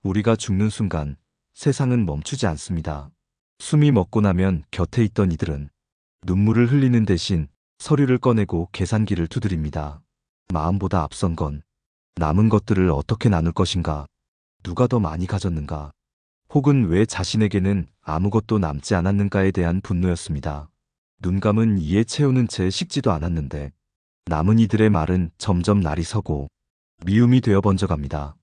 우리가 죽는 순간 세상은 멈추지 않습니다. 숨이 멎고 나면 곁에 있던 이들은 눈물을 흘리는 대신 서류를 꺼내고 계산기를 두드립니다. 마음보다 앞선 건 남은 것들을 어떻게 나눌 것인가, 누가 더 많이 가졌는가, 혹은 왜 자신에게는 아무것도 남지 않았는가에 대한 분노였습니다. 눈 감은 이에 채우는 채 식지도 않았는데 남은 이들의 말은 점점 날이 서고 미움이 되어 번져갑니다.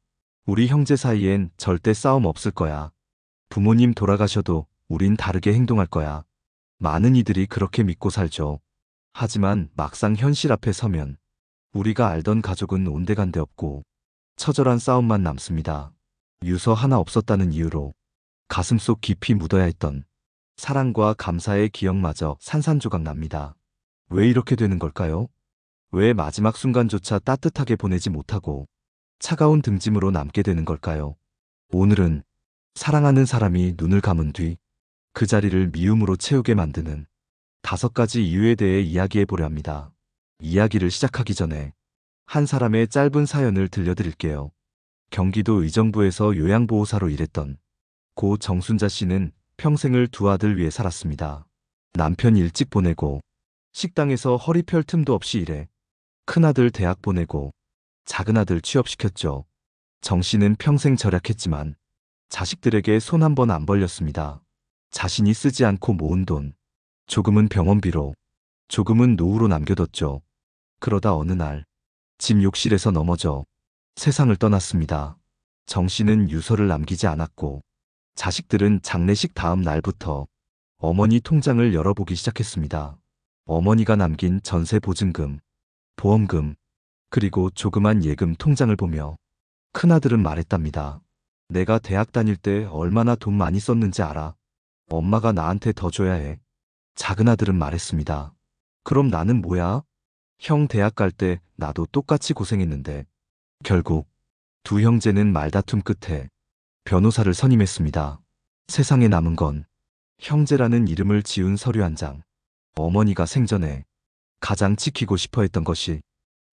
우리 형제 사이엔 절대 싸움 없을 거야. 부모님 돌아가셔도 우린 다르게 행동할 거야. 많은 이들이 그렇게 믿고 살죠. 하지만 막상 현실 앞에 서면 우리가 알던 가족은 온데간데 없고 처절한 싸움만 남습니다. 유서 하나 없었다는 이유로 가슴속 깊이 묻어야 했던 사랑과 감사의 기억마저 산산조각 납니다. 왜 이렇게 되는 걸까요? 왜 마지막 순간조차 따뜻하게 보내지 못하고 차가운 등짐으로 남게 되는 걸까요? 오늘은 사랑하는 사람이 눈을 감은 뒤 그 자리를 미움으로 채우게 만드는 5가지 이유에 대해 이야기해 보려 합니다. 이야기를 시작하기 전에 한 사람의 짧은 사연을 들려드릴게요. 경기도 의정부에서 요양보호사로 일했던 고 정순자 씨는 평생을 두 아들 위해 살았습니다. 남편 일찍 보내고 식당에서 허리 펼 틈도 없이 일해 큰아들 대학 보내고 작은아들 취업시켰죠. 정 씨는 평생 절약했지만 자식들에게 손 한 번 안 벌렸습니다. 자신이 쓰지 않고 모은 돈, 조금은 병원비로, 조금은 노후로 남겨뒀죠. 그러다 어느 날 집 욕실에서 넘어져 세상을 떠났습니다. 정 씨는 유서를 남기지 않았고 자식들은 장례식 다음 날부터 어머니 통장을 열어보기 시작했습니다. 어머니가 남긴 전세 보증금, 보험금, 그리고 조그만 예금 통장을 보며 큰아들은 말했답니다. 내가 대학 다닐 때 얼마나 돈 많이 썼는지 알아. 엄마가 나한테 더 줘야 해. 작은아들은 말했습니다. 그럼 나는 뭐야? 형 대학 갈 때 나도 똑같이 고생했는데. 결국 두 형제는 말다툼 끝에 변호사를 선임했습니다. 세상에 남은 건 형제라는 이름을 지운 서류 한 장. 어머니가 생전에 가장 지키고 싶어 했던 것이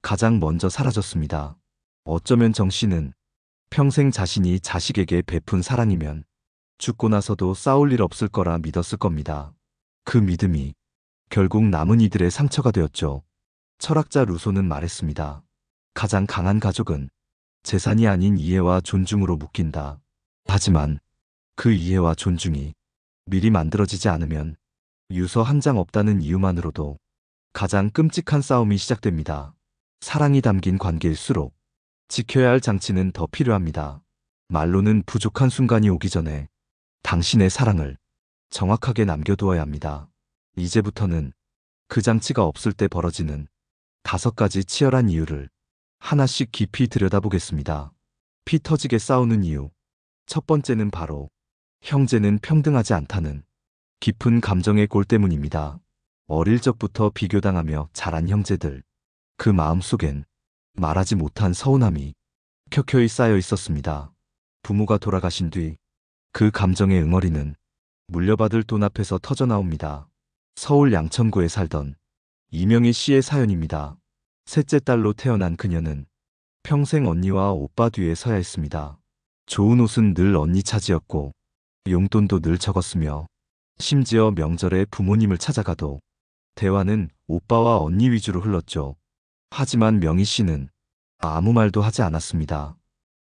가장 먼저 사라졌습니다. 어쩌면 정 씨는 평생 자신이 자식에게 베푼 사랑이면 죽고 나서도 싸울 일 없을 거라 믿었을 겁니다. 그 믿음이 결국 남은 이들의 상처가 되었죠. 철학자 루소는 말했습니다. 가장 강한 가족은 재산이 아닌 이해와 존중으로 묶인다. 하지만 그 이해와 존중이 미리 만들어지지 않으면 유서 한 장 없다는 이유만으로도 가장 끔찍한 싸움이 시작됩니다. 사랑이 담긴 관계일수록 지켜야 할 장치는 더 필요합니다. 말로는 부족한 순간이 오기 전에 당신의 사랑을 정확하게 남겨두어야 합니다. 이제부터는 그 장치가 없을 때 벌어지는 5가지 치열한 이유를 하나씩 깊이 들여다보겠습니다. 피 터지게 싸우는 이유. 첫 번째는 바로 형제는 평등하지 않다는 깊은 감정의 골 때문입니다. 어릴 적부터 비교당하며 자란 형제들. 그 마음속엔 말하지 못한 서운함이 켜켜이 쌓여 있었습니다. 부모가 돌아가신 뒤 그 감정의 응어리는 물려받을 돈 앞에서 터져나옵니다. 서울 양천구에 살던 이명희 씨의 사연입니다. 셋째 딸로 태어난 그녀는 평생 언니와 오빠 뒤에 서야 했습니다. 좋은 옷은 늘 언니 차지였고 용돈도 늘 적었으며 심지어 명절에 부모님을 찾아가도 대화는 오빠와 언니 위주로 흘렀죠. 하지만 명희 씨는 아무 말도 하지 않았습니다.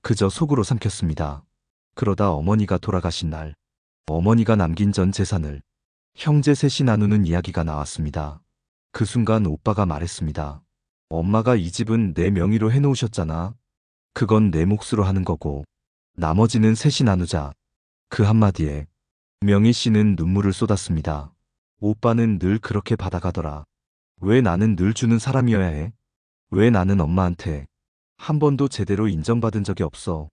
그저 속으로 삼켰습니다. 그러다 어머니가 돌아가신 날 어머니가 남긴 전 재산을 형제 셋이 나누는 이야기가 나왔습니다. 그 순간 오빠가 말했습니다. 엄마가 이 집은 내 명의로 해놓으셨잖아. 그건 내 몫으로 하는 거고 나머지는 셋이 나누자. 그 한마디에 명희 씨는 눈물을 쏟았습니다. 오빠는 늘 그렇게 받아가더라. 왜 나는 늘 주는 사람이어야 해? 왜 나는 엄마한테 한 번도 제대로 인정받은 적이 없어?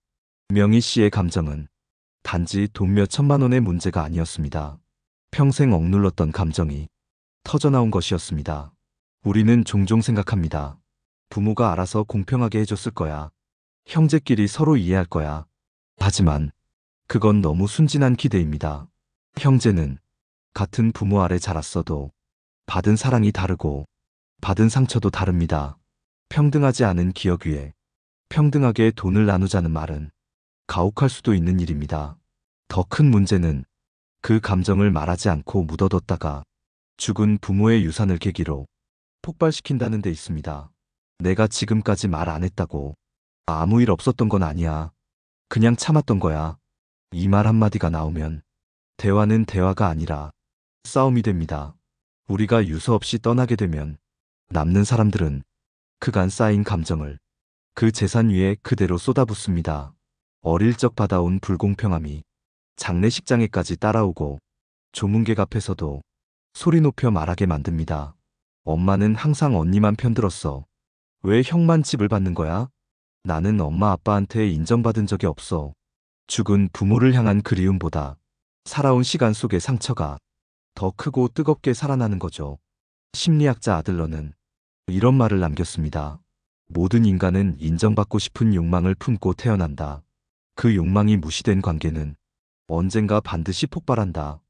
명희 씨의 감정은 단지 돈 몇 천만 원의 문제가 아니었습니다. 평생 억눌렀던 감정이 터져나온 것이었습니다. 우리는 종종 생각합니다. 부모가 알아서 공평하게 해줬을 거야. 형제끼리 서로 이해할 거야. 하지만 그건 너무 순진한 기대입니다. 형제는 같은 부모 아래 자랐어도 받은 사랑이 다르고 받은 상처도 다릅니다. 평등하지 않은 기억 위에 평등하게 돈을 나누자는 말은 가혹할 수도 있는 일입니다. 더 큰 문제는 그 감정을 말하지 않고 묻어뒀다가 죽은 부모의 유산을 계기로 폭발시킨다는 데 있습니다. 내가 지금까지 말 안 했다고 아무 일 없었던 건 아니야. 그냥 참았던 거야. 이 말 한마디가 나오면 대화는 대화가 아니라 싸움이 됩니다. 우리가 유서 없이 떠나게 되면 남는 사람들은 그간 쌓인 감정을 그 재산 위에 그대로 쏟아붓습니다. 어릴 적 받아온 불공평함이 장례식장에까지 따라오고 조문객 앞에서도 소리 높여 말하게 만듭니다. 엄마는 항상 언니만 편들었어. 왜 형만 집을 받는 거야? 나는 엄마 아빠한테 인정받은 적이 없어. 죽은 부모를 향한 그리움보다 살아온 시간 속의 상처가 더 크고 뜨겁게 살아나는 거죠. 심리학자 아들러는 이런 말을 남겼습니다. 모든 인간은 인정받고 싶은 욕망을 품고 태어난다. 그 욕망이 무시된 관계는 언젠가 반드시 폭발한다.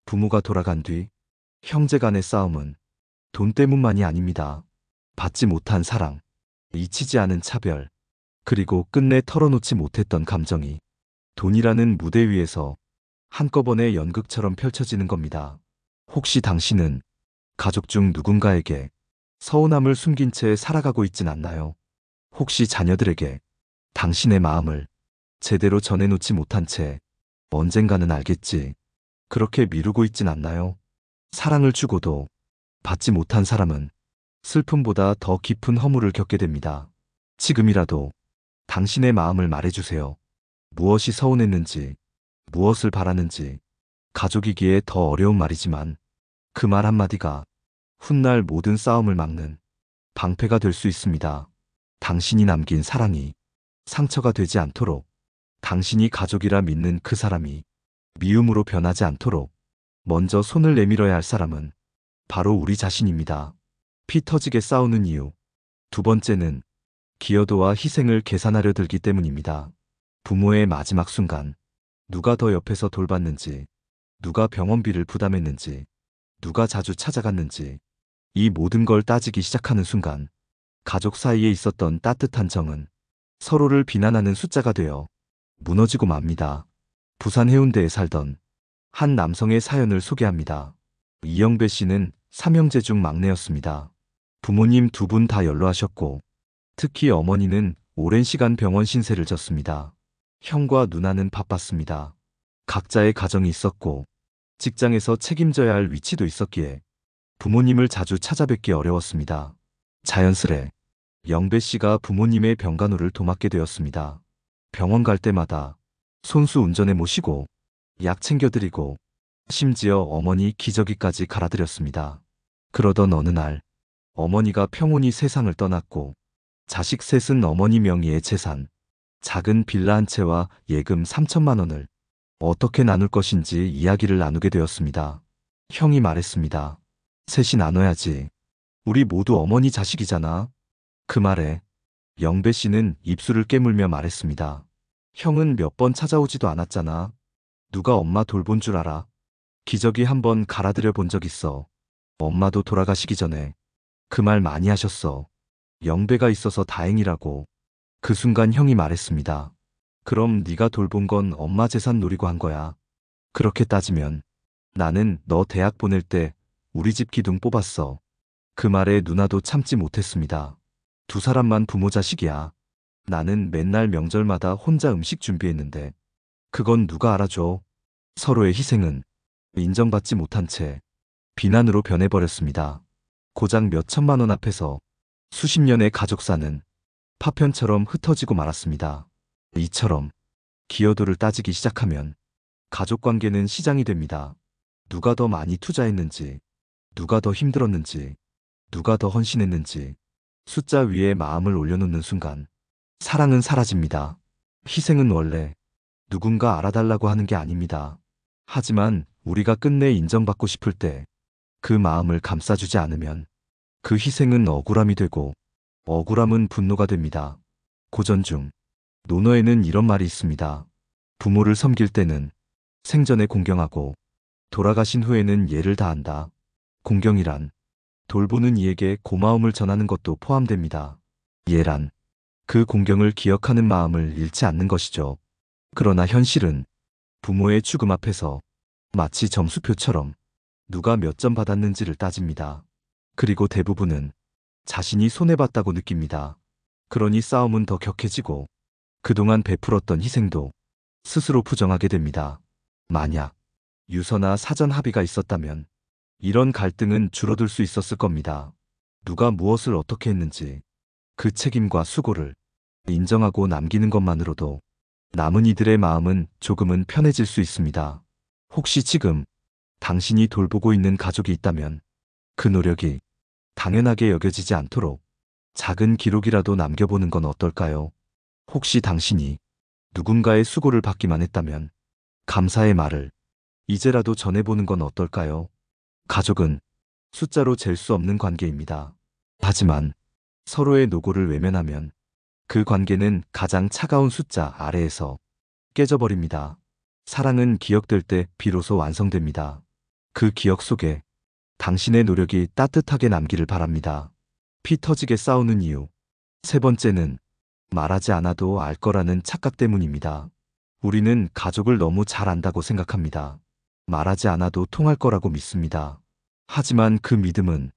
부모가 돌아간 뒤 형제 간의 싸움은 돈 때문만이 아닙니다. 받지 못한 사랑, 잊히지 않은 차별, 그리고 끝내 털어놓지 못했던 감정이 돈이라는 무대 위에서 한꺼번에 연극처럼 펼쳐지는 겁니다. 혹시 당신은 가족 중 누군가에게 서운함을 숨긴 채 살아가고 있진 않나요? 혹시 자녀들에게 당신의 마음을 제대로 전해놓지 못한 채 언젠가는 알겠지. 그렇게 미루고 있진 않나요? 사랑을 주고도 받지 못한 사람은 슬픔보다 더 깊은 허물을 겪게 됩니다. 지금이라도 당신의 마음을 말해주세요. 무엇이 서운했는지, 무엇을 바라는지. 가족이기에 더 어려운 말이지만 그 말 한마디가 훗날 모든 싸움을 막는 방패가 될 수 있습니다. 당신이 남긴 사랑이 상처가 되지 않도록, 당신이 가족이라 믿는 그 사람이 미움으로 변하지 않도록 먼저 손을 내밀어야 할 사람은 바로 우리 자신입니다. 피 터지게 싸우는 이유. 두 번째는 기여도와 희생을 계산하려 들기 때문입니다. 부모의 마지막 순간, 누가 더 옆에서 돌봤는지, 누가 병원비를 부담했는지, 누가 자주 찾아갔는지, 이 모든 걸 따지기 시작하는 순간 가족 사이에 있었던 따뜻한 정은 서로를 비난하는 숫자가 되어 무너지고 맙니다. 부산 해운대에 살던 한 남성의 사연을 소개합니다. 이영배 씨는 삼형제 중 막내였습니다. 부모님 두 분 다 연로하셨고 특히 어머니는 오랜 시간 병원 신세를 졌습니다. 형과 누나는 바빴습니다. 각자의 가정이 있었고 직장에서 책임져야 할 위치도 있었기에 부모님을 자주 찾아뵙기 어려웠습니다. 자연스레 영배 씨가 부모님의 병간호를 도맡게 되었습니다. 병원 갈 때마다 손수 운전해 모시고 약 챙겨드리고 심지어 어머니 기저귀까지 갈아드렸습니다. 그러던 어느 날 어머니가 평온히 세상을 떠났고 자식 셋은 어머니 명의의 재산, 작은 빌라 한 채와 예금 3천만 원을 어떻게 나눌 것인지 이야기를 나누게 되었습니다. 형이 말했습니다. 셋이 나눠야지. 우리 모두 어머니 자식이잖아. 그 말에 영배 씨는 입술을 깨물며 말했습니다. 형은 몇 번 찾아오지도 않았잖아. 누가 엄마 돌본 줄 알아? 기저귀 한 번 갈아드려 본 적 있어. 엄마도 돌아가시기 전에 그 말 많이 하셨어. 영배가 있어서 다행이라고. 그 순간 형이 말했습니다. 그럼 네가 돌본 건 엄마 재산 노리고 한 거야. 그렇게 따지면 나는 너 대학 보낼 때 우리 집 기둥 뽑았어. 그 말에 누나도 참지 못했습니다. 두 사람만 부모 자식이야. 나는 맨날 명절마다 혼자 음식 준비했는데 그건 누가 알아줘. 서로의 희생은 인정받지 못한 채 비난으로 변해버렸습니다. 고작 몇 천만 원 앞에서 수십 년의 가족사는 파편처럼 흩어지고 말았습니다. 이처럼 기여도를 따지기 시작하면 가족관계는 시장이 됩니다. 누가 더 많이 투자했는지, 누가 더 힘들었는지, 누가 더 헌신했는지 숫자 위에 마음을 올려놓는 순간 사랑은 사라집니다. 희생은 원래 누군가 알아달라고 하는 게 아닙니다. 하지만 우리가 끝내 인정받고 싶을 때 그 마음을 감싸주지 않으면 그 희생은 억울함이 되고 억울함은 분노가 됩니다. 고전 중 논어에는 이런 말이 있습니다. 부모를 섬길 때는 생전에 공경하고 돌아가신 후에는 예를 다한다. 공경이란 돌보는 이에게 고마움을 전하는 것도 포함됩니다. 예란 그 공경을 기억하는 마음을 잃지 않는 것이죠. 그러나 현실은 부모의 죽음 앞에서 마치 점수표처럼 누가 몇 점 받았는지를 따집니다. 그리고 대부분은 자신이 손해봤다고 느낍니다. 그러니 싸움은 더 격해지고 그동안 베풀었던 희생도 스스로 부정하게 됩니다. 만약 유서나 사전 합의가 있었다면 이런 갈등은 줄어들 수 있었을 겁니다. 누가 무엇을 어떻게 했는지 그 책임과 수고를 인정하고 남기는 것만으로도 남은 이들의 마음은 조금은 편해질 수 있습니다. 혹시 지금 당신이 돌보고 있는 가족이 있다면 그 노력이 당연하게 여겨지지 않도록 작은 기록이라도 남겨보는 건 어떨까요? 혹시 당신이 누군가의 수고를 받기만 했다면 감사의 말을 이제라도 전해보는 건 어떨까요? 가족은 숫자로 잴 수 없는 관계입니다. 하지만 서로의 노고를 외면하면 그 관계는 가장 차가운 숫자 아래에서 깨져버립니다. 사랑은 기억될 때 비로소 완성됩니다. 그 기억 속에 당신의 노력이 따뜻하게 남기를 바랍니다. 피 터지게 싸우는 이유. 세 번째는 말하지 않아도 알 거라는 착각 때문입니다. 우리는 가족을 너무 잘 안다고 생각합니다. 말하지 않아도 통할 거라고 믿습니다. 하지만 그 믿음은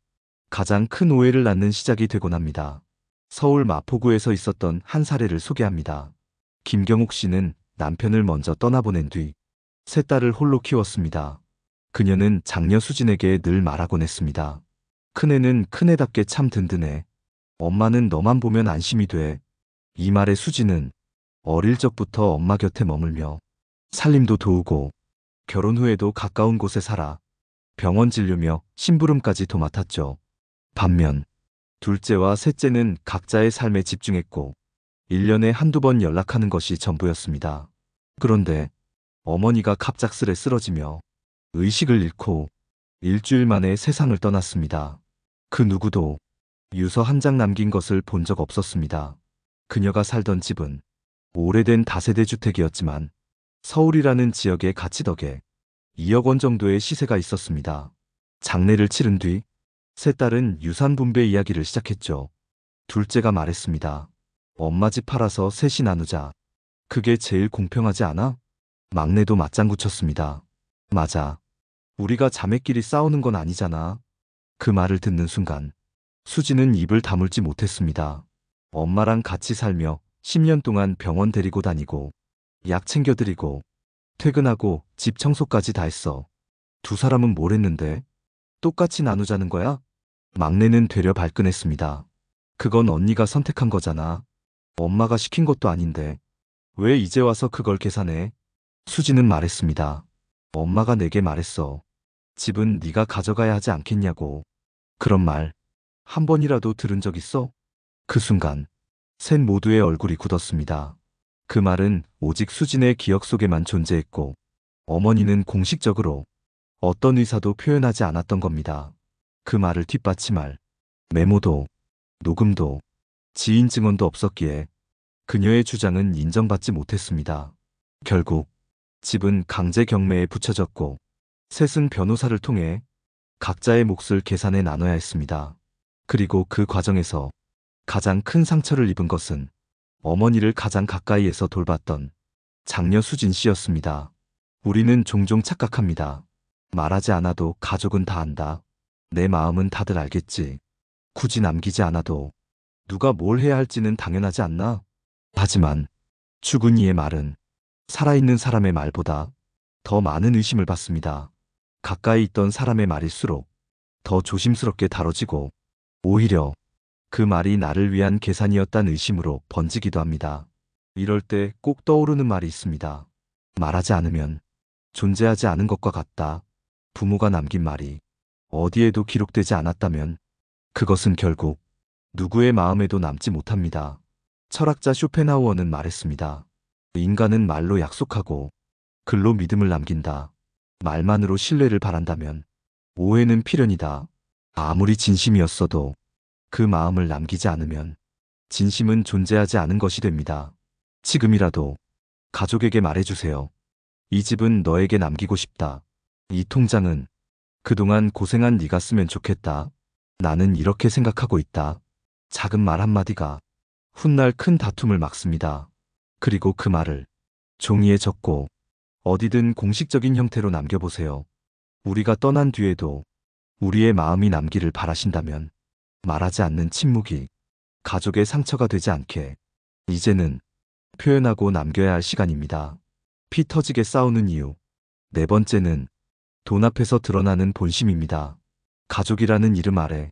가장 큰 오해를 낳는 시작이 되곤 합니다. 서울 마포구에서 있었던 한 사례를 소개합니다. 김경욱 씨는 남편을 먼저 떠나보낸 뒤 세 딸을 홀로 키웠습니다. 그녀는 장녀 수진에게 늘 말하곤 했습니다. 큰애는 큰애답게 참 든든해. 엄마는 너만 보면 안심이 돼. 이 말에 수진은 어릴 적부터 엄마 곁에 머물며 살림도 도우고 결혼 후에도 가까운 곳에 살아 병원 진료며 심부름까지 도맡았죠. 반면 둘째와 셋째는 각자의 삶에 집중했고 1년에 한두 번 연락하는 것이 전부였습니다. 그런데 어머니가 갑작스레 쓰러지며 의식을 잃고 일주일 만에 세상을 떠났습니다. 그 누구도 유서 한 장 남긴 것을 본 적 없었습니다. 그녀가 살던 집은 오래된 다세대 주택이었지만 서울이라는 지역의 가치 덕에 2억 원 정도의 시세가 있었습니다. 장례를 치른 뒤 세 딸은 유산 분배 이야기를 시작했죠. 둘째가 말했습니다. 엄마 집 팔아서 셋이 나누자. 그게 제일 공평하지 않아? 막내도 맞장구 쳤습니다. 맞아. 우리가 자매끼리 싸우는 건 아니잖아. 그 말을 듣는 순간 수지는 입을 다물지 못했습니다. 엄마랑 같이 살며 10년 동안 병원 데리고 다니고 약 챙겨드리고 퇴근하고 집 청소까지 다 했어. 두 사람은 뭘 했는데? 똑같이 나누자는 거야? 막내는 되려 발끈했습니다. 그건 언니가 선택한 거잖아. 엄마가 시킨 것도 아닌데. 왜 이제 와서 그걸 계산해? 수지는 말했습니다. 엄마가 내게 말했어. 집은 네가 가져가야 하지 않겠냐고. 그런 말 한 번이라도 들은 적 있어? 그 순간 셋 모두의 얼굴이 굳었습니다. 그 말은 오직 수진의 기억 속에만 존재했고 어머니는 공식적으로 어떤 의사도 표현하지 않았던 겁니다. 그 말을 뒷받침할 메모도 녹음도 지인 증언도 없었기에 그녀의 주장은 인정받지 못했습니다. 결국 집은 강제 경매에 붙여졌고 셋은 변호사를 통해 각자의 몫을 계산해 나눠야 했습니다. 그리고 그 과정에서 가장 큰 상처를 입은 것은 어머니를 가장 가까이에서 돌봤던 장녀 수진 씨였습니다. 우리는 종종 착각합니다. 말하지 않아도 가족은 다 안다. 내 마음은 다들 알겠지. 굳이 남기지 않아도 누가 뭘 해야 할지는 당연하지 않나? 하지만 죽은 이의 말은 살아있는 사람의 말보다 더 많은 의심을 받습니다. 가까이 있던 사람의 말일수록 더 조심스럽게 다뤄지고 오히려 그 말이 나를 위한 계산이었다는 의심으로 번지기도 합니다. 이럴 때 꼭 떠오르는 말이 있습니다. 말하지 않으면 존재하지 않은 것과 같다. 부모가 남긴 말이 어디에도 기록되지 않았다면 그것은 결국 누구의 마음에도 남지 못합니다. 철학자 쇼펜하우어는 말했습니다. 인간은 말로 약속하고 글로 믿음을 남긴다. 말만으로 신뢰를 바란다면 오해는 필연이다. 아무리 진심이었어도 그 마음을 남기지 않으면 진심은 존재하지 않은 것이 됩니다. 지금이라도 가족에게 말해주세요. 이 집은 너에게 남기고 싶다. 이 통장은 그동안 고생한 네가 쓰면 좋겠다. 나는 이렇게 생각하고 있다. 작은 말 한마디가 훗날 큰 다툼을 막습니다. 그리고 그 말을 종이에 적고 어디든 공식적인 형태로 남겨보세요. 우리가 떠난 뒤에도 우리의 마음이 남기를 바라신다면 말하지 않는 침묵이 가족의 상처가 되지 않게 이제는 표현하고 남겨야 할 시간입니다. 피 터지게 싸우는 이유. 네 번째는 돈 앞에서 드러나는 본심입니다. 가족이라는 이름 아래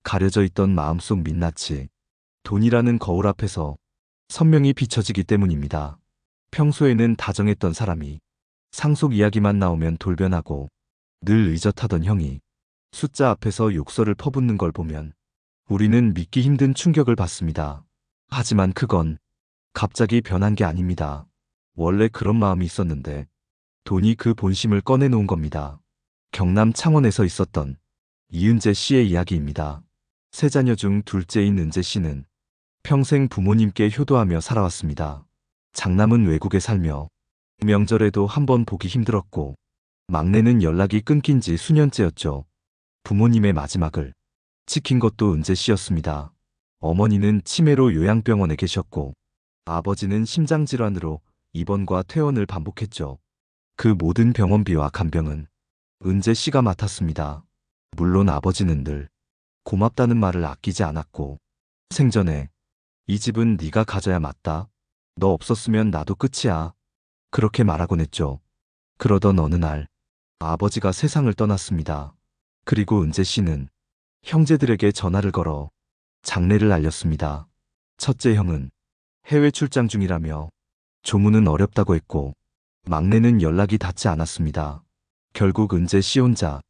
가려져 있던 마음속 민낯이 돈이라는 거울 앞에서 선명히 비춰지기 때문입니다. 평소에는 다정했던 사람이 상속 이야기만 나오면 돌변하고 늘 의젓하던 형이 숫자 앞에서 욕설을 퍼붓는 걸 보면 우리는 믿기 힘든 충격을 받습니다. 하지만 그건 갑자기 변한 게 아닙니다. 원래 그런 마음이 있었는데 돈이 그 본심을 꺼내놓은 겁니다. 경남 창원에서 있었던 이은재 씨의 이야기입니다. 세 자녀 중 둘째인 은재 씨는 평생 부모님께 효도하며 살아왔습니다. 장남은 외국에 살며 명절에도 한번 보기 힘들었고 막내는 연락이 끊긴 지 수년째였죠. 부모님의 마지막을 지킨 것도 은재 씨였습니다. 어머니는 치매로 요양병원에 계셨고 아버지는 심장질환으로 입원과 퇴원을 반복했죠. 그 모든 병원비와 간병은 은재 씨가 맡았습니다. 물론 아버지는 늘 고맙다는 말을 아끼지 않았고 생전에 이 집은 네가 가져야 맞다. 너 없었으면 나도 끝이야. 그렇게 말하곤 했죠. 그러던 어느 날 아버지가 세상을 떠났습니다. 그리고 은재 씨는 형제들에게 전화를 걸어 장례를 알렸습니다. 첫째 형은 해외 출장 중이라며 조문은 어렵다고 했고 막내는 연락이 닿지 않았습니다. 결국 은재 씨 혼자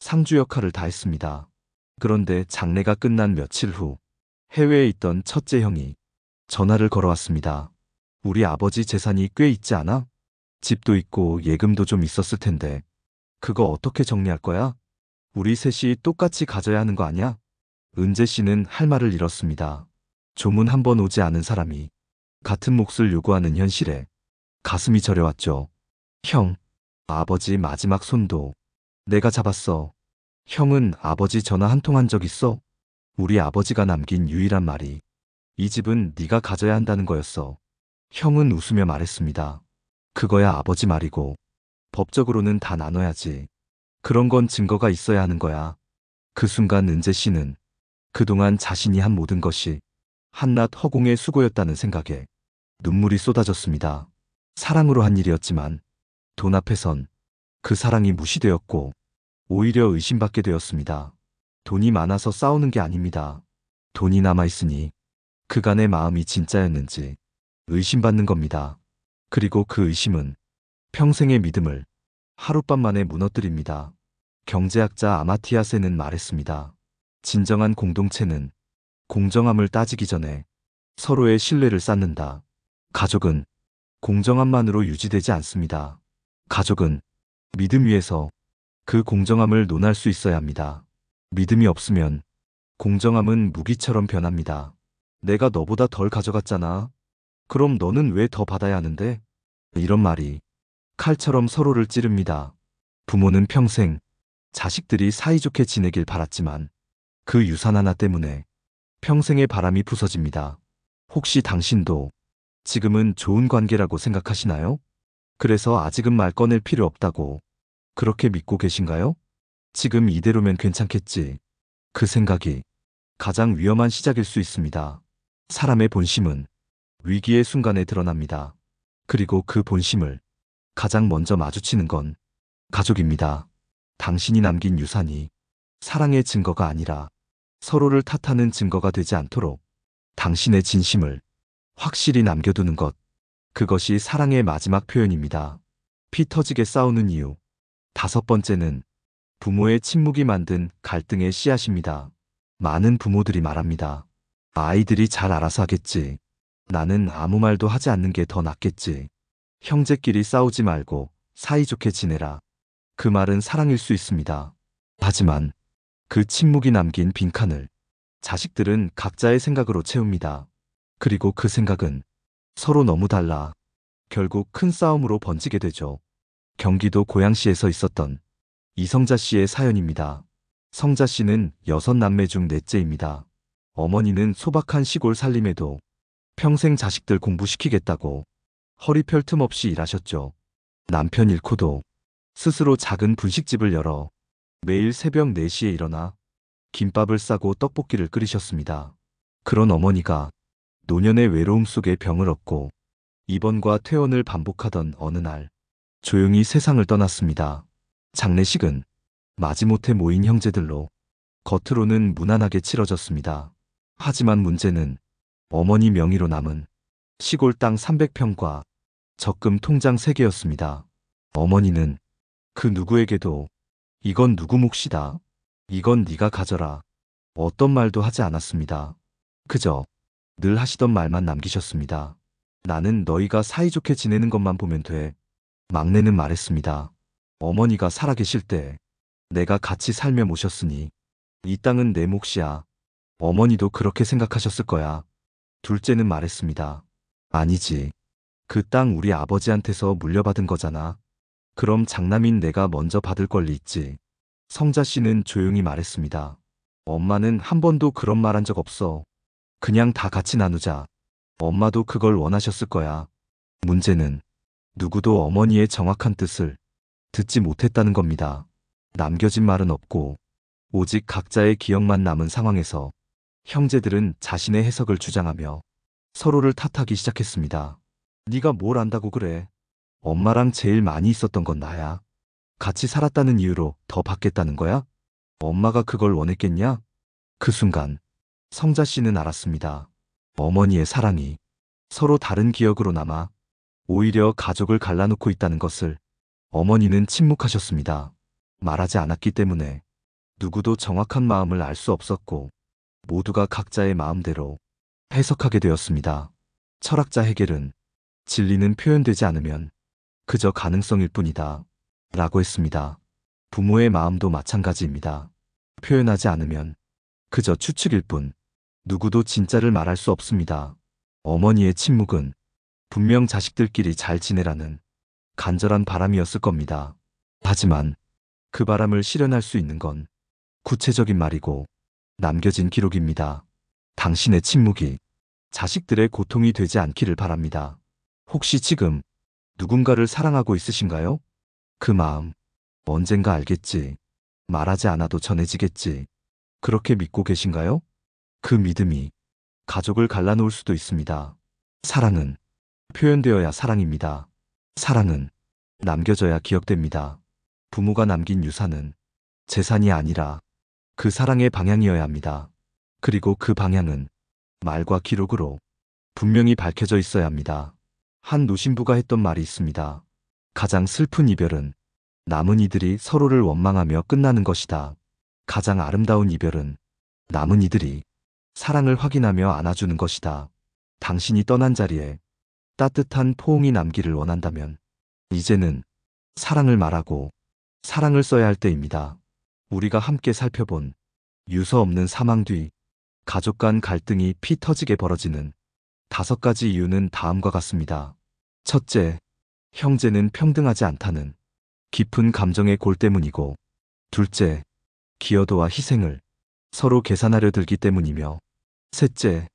상주 역할을 다했습니다. 그런데 장례가 끝난 며칠 후 해외에 있던 첫째 형이 전화를 걸어왔습니다. 우리 아버지 재산이 꽤 있지 않아? 집도 있고 예금도 좀 있었을 텐데 그거 어떻게 정리할 거야? 우리 셋이 똑같이 가져야 하는 거 아니야? 은재 씨는 할 말을 잃었습니다. 조문 한 번 오지 않은 사람이 같은 몫을 요구하는 현실에 가슴이 저려왔죠. 형, 아버지 마지막 손도 내가 잡았어. 형은 아버지 전화 한 통 한 적 있어? 우리 아버지가 남긴 유일한 말이 이 집은 네가 가져야 한다는 거였어. 형은 웃으며 말했습니다. 그거야 아버지 말이고 법적으로는 다 나눠야지. 그런 건 증거가 있어야 하는 거야. 그 순간 은재 씨는 그동안 자신이 한 모든 것이 한낱 허공의 수고였다는 생각에 눈물이 쏟아졌습니다. 사랑으로 한 일이었지만 돈 앞에선 그 사랑이 무시되었고 오히려 의심받게 되었습니다. 돈이 많아서 싸우는 게 아닙니다. 돈이 남아있으니 그간의 마음이 진짜였는지 의심받는 겁니다. 그리고 그 의심은 평생의 믿음을 하룻밤 만에 무너뜨립니다. 경제학자 아마티아 센은 말했습니다. 진정한 공동체는 공정함을 따지기 전에 서로의 신뢰를 쌓는다. 가족은 공정함만으로 유지되지 않습니다. 가족은 믿음 위에서 그 공정함을 논할 수 있어야 합니다. 믿음이 없으면 공정함은 무기처럼 변합니다. 내가 너보다 덜 가져갔잖아. 그럼 너는 왜 더 받아야 하는데? 이런 말이 칼처럼 서로를 찌릅니다. 부모는 평생 자식들이 사이좋게 지내길 바랐지만 그 유산 하나 때문에 평생의 바람이 부서집니다. 혹시 당신도 지금은 좋은 관계라고 생각하시나요? 그래서 아직은 말 꺼낼 필요 없다고 그렇게 믿고 계신가요? 지금 이대로면 괜찮겠지. 그 생각이 가장 위험한 시작일 수 있습니다. 사람의 본심은 위기의 순간에 드러납니다. 그리고 그 본심을 가장 먼저 마주치는 건 가족입니다. 당신이 남긴 유산이 사랑의 증거가 아니라 서로를 탓하는 증거가 되지 않도록 당신의 진심을 확실히 남겨두는 것, 그것이 사랑의 마지막 표현입니다. 피 터지게 싸우는 이유. 다섯 번째는 부모의 침묵이 만든 갈등의 씨앗입니다. 많은 부모들이 말합니다. 아이들이 잘 알아서 하겠지. 나는 아무 말도 하지 않는 게 더 낫겠지. 형제끼리 싸우지 말고 사이좋게 지내라. 그 말은 사랑일 수 있습니다. 하지만 그 침묵이 남긴 빈칸을 자식들은 각자의 생각으로 채웁니다. 그리고 그 생각은 서로 너무 달라 결국 큰 싸움으로 번지게 되죠. 경기도 고양시에서 있었던 이성자 씨의 사연입니다. 성자 씨는 6남매 중 넷째입니다. 어머니는 소박한 시골 살림에도 평생 자식들 공부시키겠다고 허리 펼 틈 없이 일하셨죠. 남편 잃고도 스스로 작은 분식집을 열어 매일 새벽 4시에 일어나 김밥을 싸고 떡볶이를 끓이셨습니다. 그런 어머니가 노년의 외로움 속에 병을 얻고 입원과 퇴원을 반복하던 어느 날 조용히 세상을 떠났습니다. 장례식은 마지못해 모인 형제들로 겉으로는 무난하게 치러졌습니다. 하지만 문제는 어머니 명의로 남은 시골 땅 300평과 적금 통장 3개였습니다. 어머니는 그 누구에게도 이건 누구 몫이다. 이건 네가 가져라. 어떤 말도 하지 않았습니다. 그저 늘 하시던 말만 남기셨습니다. 나는 너희가 사이좋게 지내는 것만 보면 돼. 막내는 말했습니다. 어머니가 살아계실 때 내가 같이 살며 모셨으니 이 땅은 내 몫이야. 어머니도 그렇게 생각하셨을 거야. 둘째는 말했습니다. 아니지. 그 땅 우리 아버지한테서 물려받은 거잖아. 그럼 장남인 내가 먼저 받을 권리 있지. 성자 씨는 조용히 말했습니다. 엄마는 한 번도 그런 말 한 적 없어. 그냥 다 같이 나누자. 엄마도 그걸 원하셨을 거야. 문제는 누구도 어머니의 정확한 뜻을 듣지 못했다는 겁니다. 남겨진 말은 없고 오직 각자의 기억만 남은 상황에서 형제들은 자신의 해석을 주장하며 서로를 탓하기 시작했습니다. 네가 뭘 안다고 그래. 엄마랑 제일 많이 있었던 건 나야. 같이 살았다는 이유로 더 받겠다는 거야? 엄마가 그걸 원했겠냐? 그 순간 성자 씨는 알았습니다. 어머니의 사랑이 서로 다른 기억으로 남아 오히려 가족을 갈라놓고 있다는 것을. 어머니는 침묵하셨습니다. 말하지 않았기 때문에 누구도 정확한 마음을 알 수 없었고 모두가 각자의 마음대로 해석하게 되었습니다. 철학자 헤겔은 진리는 표현되지 않으면 그저 가능성일 뿐이다 라고 했습니다. 부모의 마음도 마찬가지입니다. 표현하지 않으면 그저 추측일 뿐. 누구도 진짜를 말할 수 없습니다. 어머니의 침묵은 분명 자식들끼리 잘 지내라는 간절한 바람이었을 겁니다. 하지만 그 바람을 실현할 수 있는 건 구체적인 말이고 남겨진 기록입니다. 당신의 침묵이 자식들의 고통이 되지 않기를 바랍니다. 혹시 지금 누군가를 사랑하고 있으신가요? 그 마음 언젠가 알겠지. 말하지 않아도 전해지겠지. 그렇게 믿고 계신가요? 그 믿음이 가족을 갈라놓을 수도 있습니다. 사랑은 표현되어야 사랑입니다. 사랑은 남겨져야 기억됩니다. 부모가 남긴 유산은 재산이 아니라 그 사랑의 방향이어야 합니다. 그리고 그 방향은 말과 기록으로 분명히 밝혀져 있어야 합니다. 한 노신부가 했던 말이 있습니다. 가장 슬픈 이별은 남은 이들이 서로를 원망하며 끝나는 것이다. 가장 아름다운 이별은 남은 이들이 사랑을 확인하며 안아주는 것이다. 당신이 떠난 자리에 따뜻한 포옹이 남기를 원한다면 이제는 사랑을 말하고 사랑을 써야 할 때입니다. 우리가 함께 살펴본 유서 없는 사망 뒤 가족 간 갈등이 피 터지게 벌어지는 5가지 이유는 다음과 같습니다. 첫째, 형제는 평등하지 않다는 깊은 감정의 골 때문이고, 둘째, 기여도와 희생을 서로 계산하려 들기 때문이며, 셋째,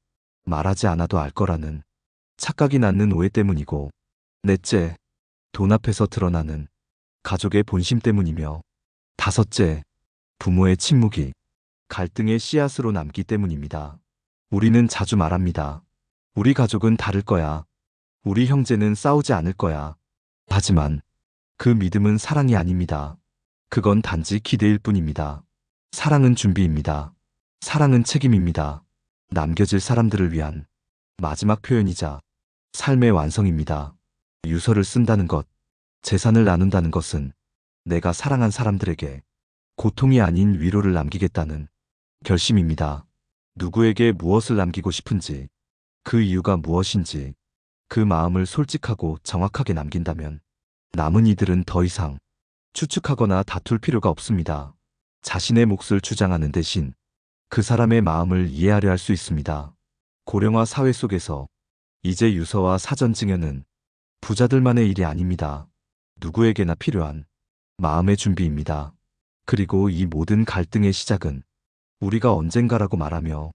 말하지 않아도 알 거라는 착각이 낳는 오해 때문이고, 넷째, 돈 앞에서 드러나는 가족의 본심 때문이며, 다섯째, 부모의 침묵이 갈등의 씨앗으로 남기 때문입니다. 우리는 자주 말합니다. 우리 가족은 다를 거야. 우리 형제는 싸우지 않을 거야. 하지만 그 믿음은 사랑이 아닙니다. 그건 단지 기대일 뿐입니다. 사랑은 준비입니다. 사랑은 책임입니다. 남겨질 사람들을 위한 마지막 표현이자 삶의 완성입니다. 유서를 쓴다는 것, 재산을 나눈다는 것은 내가 사랑한 사람들에게 고통이 아닌 위로를 남기겠다는 결심입니다. 누구에게 무엇을 남기고 싶은지, 그 이유가 무엇인지 그 마음을 솔직하고 정확하게 남긴다면 남은 이들은 더 이상 추측하거나 다툴 필요가 없습니다. 자신의 몫을 주장하는 대신 그 사람의 마음을 이해하려 할 수 있습니다. 고령화 사회 속에서 이제 유서와 사전 증여는 부자들만의 일이 아닙니다. 누구에게나 필요한 마음의 준비입니다. 그리고 이 모든 갈등의 시작은 우리가 언젠가라고 말하며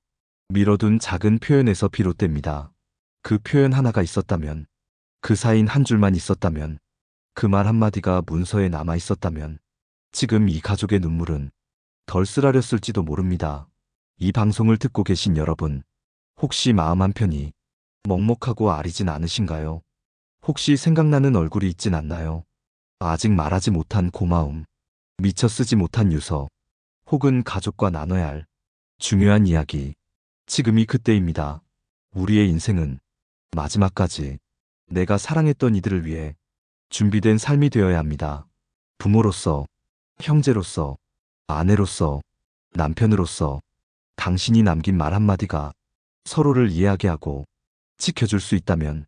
미뤄둔 작은 표현에서 비롯됩니다. 그 표현 하나가 있었다면 그 사인 한 줄만 있었다면, 그 말 한마디가 문서에 남아 있었다면, 지금 이 가족의 눈물은 덜 쓰라렸을지도 모릅니다. 이 방송을 듣고 계신 여러분, 혹시 마음 한편이 먹먹하고 아리진 않으신가요? 혹시 생각나는 얼굴이 있진 않나요? 아직 말하지 못한 고마움, 미처 쓰지 못한 유서, 혹은 가족과 나눠야 할 중요한 이야기. 지금이 그때입니다. 우리의 인생은 마지막까지 내가 사랑했던 이들을 위해 준비된 삶이 되어야 합니다. 부모로서, 형제로서, 아내로서, 남편으로서 당신이 남긴 말 한마디가 서로를 이해하게 하고 지켜줄 수 있다면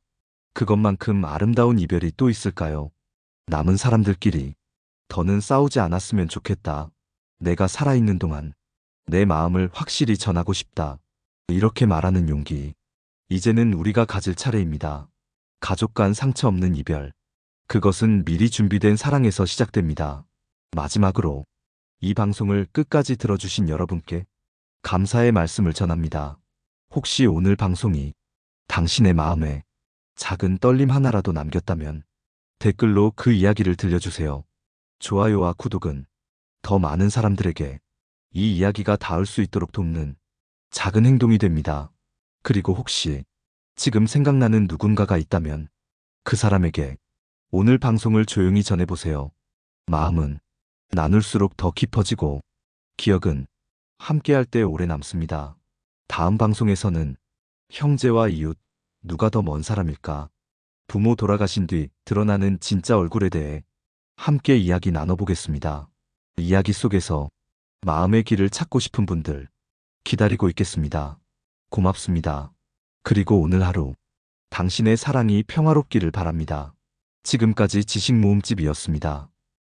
그것만큼 아름다운 이별이 또 있을까요? 남은 사람들끼리 더는 싸우지 않았으면 좋겠다. 내가 살아있는 동안 내 마음을 확실히 전하고 싶다. 이렇게 말하는 용기. 이제는 우리가 가질 차례입니다. 가족 간 상처 없는 이별. 그것은 미리 준비된 사랑에서 시작됩니다. 마지막으로 이 방송을 끝까지 들어주신 여러분께 감사의 말씀을 전합니다. 혹시 오늘 방송이 당신의 마음에 작은 떨림 하나라도 남겼다면 댓글로 그 이야기를 들려주세요. 좋아요와 구독은 더 많은 사람들에게 이 이야기가 닿을 수 있도록 돕는 작은 행동이 됩니다. 그리고 혹시 지금 생각나는 누군가가 있다면 그 사람에게 오늘 방송을 조용히 전해보세요. 마음은 나눌수록 더 깊어지고 기억은 함께할 때 오래 남습니다. 다음 방송에서는 형제와 이웃, 누가 더 먼 사람일까? 부모 돌아가신 뒤 드러나는 진짜 얼굴에 대해 함께 이야기 나눠보겠습니다. 이야기 속에서 마음의 길을 찾고 싶은 분들 기다리고 있겠습니다. 고맙습니다. 그리고 오늘 하루 당신의 사랑이 평화롭기를 바랍니다. 지금까지 지식모음집이었습니다.